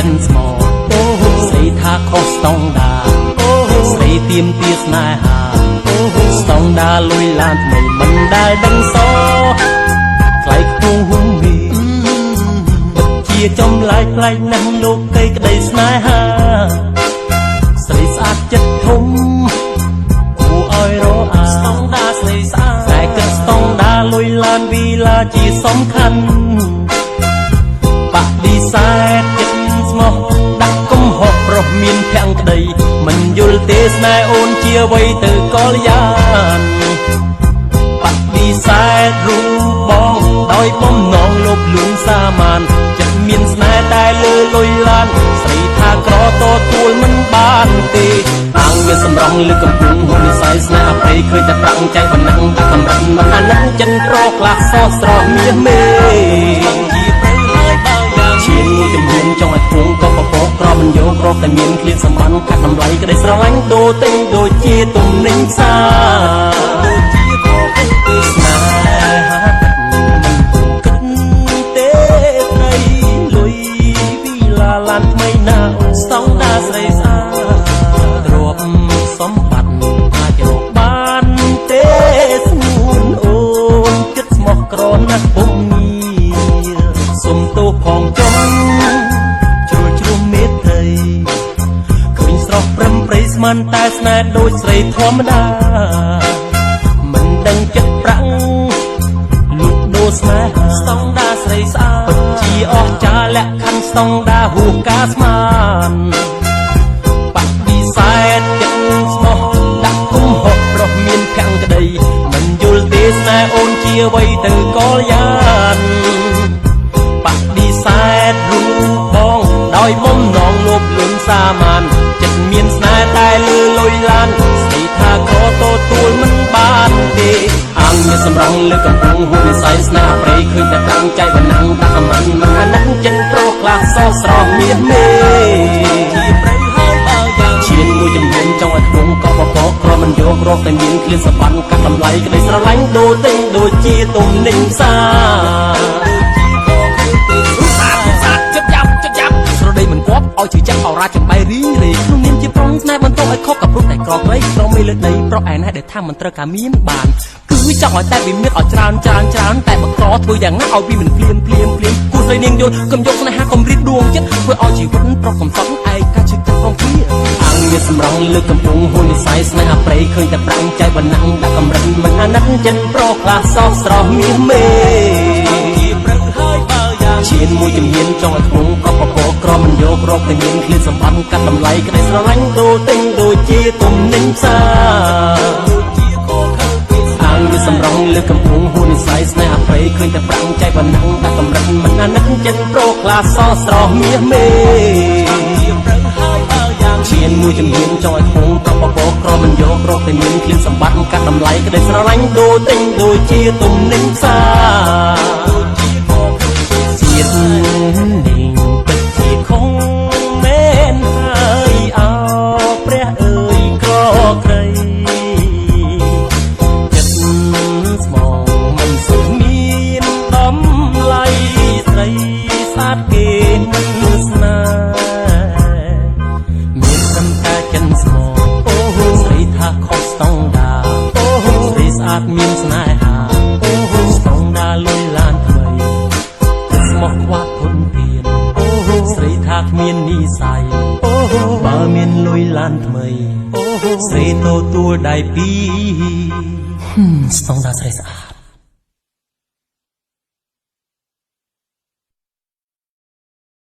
ចិនស្មោស្រីថាខុសស្តង់ដាស្រីទៀមទាស្នេហាស្តង់ដាលុយឡានថ្មីមិនដែលដឹងសថ្លៃខ្ពស់ហុំវីជាចំឡាយផ្លែកណាស់លោកកៃក្តីស្នេហាស្រីស្អាតចិត្តធំគួរឲ្យរអាស្តង់ដាស្រីស្អាតតែគិតស្តង់ដាលុយឡានវីឡាជាសំខាន់បដិសេធចិត្តស្មោះដាក់កំហុសប្រុសមានភក្តីមិនយល់ទេស្នេហ៍អូនជាអ្វីទៅកលយានបដិសេធរូបបងដោយបំណងលបលួងសាមានចិត្តមានស្នេហ៍តែលើលុយឡានស្រីថាក្រតទួលមិនបានទេអាងមានសម្រងលើកំពុងហ៊ុននិស័យស្នេហ៍អភ័យឃើញតែប្រាំងចៃបណ្ណឹងតែកម្រិតមិនអាណិតចិនប្រខ្លះសស្រស់មាសមេជាព្រៃហើយបើយ៉ាងឈានមួយចំនួនចង់ឲ្យព្រងក៏ពពកក្រមិនយករកតែមានឃ្លាសម្បត្តិកាត់តម្លៃក្តីស្រឡាញ់ដូរទិញដូចជាទំនិញផ្សារដូចជាកោស្នេហាឡានថ្មីណាស្តង់ដាស្រីស្អាតទ្រពសម្បត្តិអាចរកបានទេស្ងួនអូនគិតស្មោះក្រណាស់ពុំងារសុំទោសផងចុងជ្រួលជ្រុំមេត្រីឃើញស្រស់ព្រឹមព្រៃស្មានតែស្នេហ៍ដូចស្រីធម្មតាមិនដឹងចិត្តប្រាំងលុបដូរស្នេហាស្តង់ដាស្រីស្អាតពិតជាអស្ចារ្យលក្ខខណ្ឌស្តង់ដាហួសការស្មានបដិសេធចិត្តស្មោះដាក់គុំហុសប្រុសមានភក្តីមិនយល់ទេស្នេហ៍អូនជាអ្វីទៅកលយានបដិសេធរូបបងដោយបំណងលបលន់សាមានចិត្តមានស្នេហ៍តែលើលុយឡានស្រីថាក្រតទួលមិនបានទេអាងមានសម្រងលើកំពុងហ៊ុននិស័យស្នេហ៍ព្រៃឃើញតែប្រាំងចៃបណ្ណឹងតែកម្រិតមិនអាណិតចិនប្រខ្លះសស្រស់មាសមេជាព្រៃហើយបើយ៉ាងឈានមួយចំនួនចង់ឲ្យក្នុងក៏ពពកក្រមិនយករកតែមានឃ្លាសម្បត្តិកាត់តម្លៃក្តីស្រឡាញ់ដូរទិញដូចជាទំនិញផ្សារចិត្តស្រដីមិនគប់ឲ្យជឿចាប់អរ៉ាចំបៃរីរេក្នុងនាមជាប្រុងស្នេហ៍បន្តឲ្យខុសกับព្រោះតែក្រក្រៃក្រមេលើដីប្រអែណហើយដែលថាមិនត្រូវការមានបានគឺចង់ឲ្យតែវាមានឲ្យច្រើនតែបកធ្វើយ៉ាងណាឲ្យវាមិនភ្លាមគូស្រីនាងយល់កុំយកស្នេហាកុំរៀបដួងចិត្តធ្វើឲ្យជីវិតប្រុសកំសត់ឯកាជិតត្រង់គ្នាអាងមានសម្រងលើកំពុងហ៊ុននិស័យស្នេហ៍ព្រៃឃើញតែប្រាំងចៃបណ្ណឹងដាក់កម្រិតមិនអាណិតចិនប្រខ្លះសស្រស់មាសមេជាព្រឹកហើយបើយ៉ាងឈានមួយចំនួនចង់ឲ្យក្នុងក៏ពពកក្រមិនយករកតែមានឃ្លាសម្បត្តិកាត់តម្លៃក្តីស្រឡាញ់ដូរទិញដូចជាទំនិញផ្សារមានសម្រងលើកំពុងហ៊ុននិស័យស្នេហ៍ព្រៃឃើញតែប្រាំងចៃបណ្ណឹងតែកម្រិតមិនអាណិតចិនប្រខ្លះសស្រស់មាសមេជាព្រឹកហើយបើយ៉ាងឈានមួយចំនួនចង់ឲ្យក្នុងក៏ពពកក្រមិនយករកតែមានឃ្លាសម្បត្តិកាត់តម្លៃក្តីស្រឡាញ់ដូរទិញដូចជាទំនិញផ្សារជាតិនេះពិតជាខុសមែនហើយអោព្រះអើយក្រក្រៃស្អាតគេស្នេហ៍មានត្រឹមតែចិនស្មោស្រីថាខុសស្តង់ដាស្រីស្អាតមានស្នេហាស្តង់ដាលុយឡានថ្មីស្មោះខ្វះធនធានស្រីថាគ្មាននិស័យបើមានលុយឡានថ្មីស្រីទទួលដៃពីរស្តង់ដាស្រីស្អាត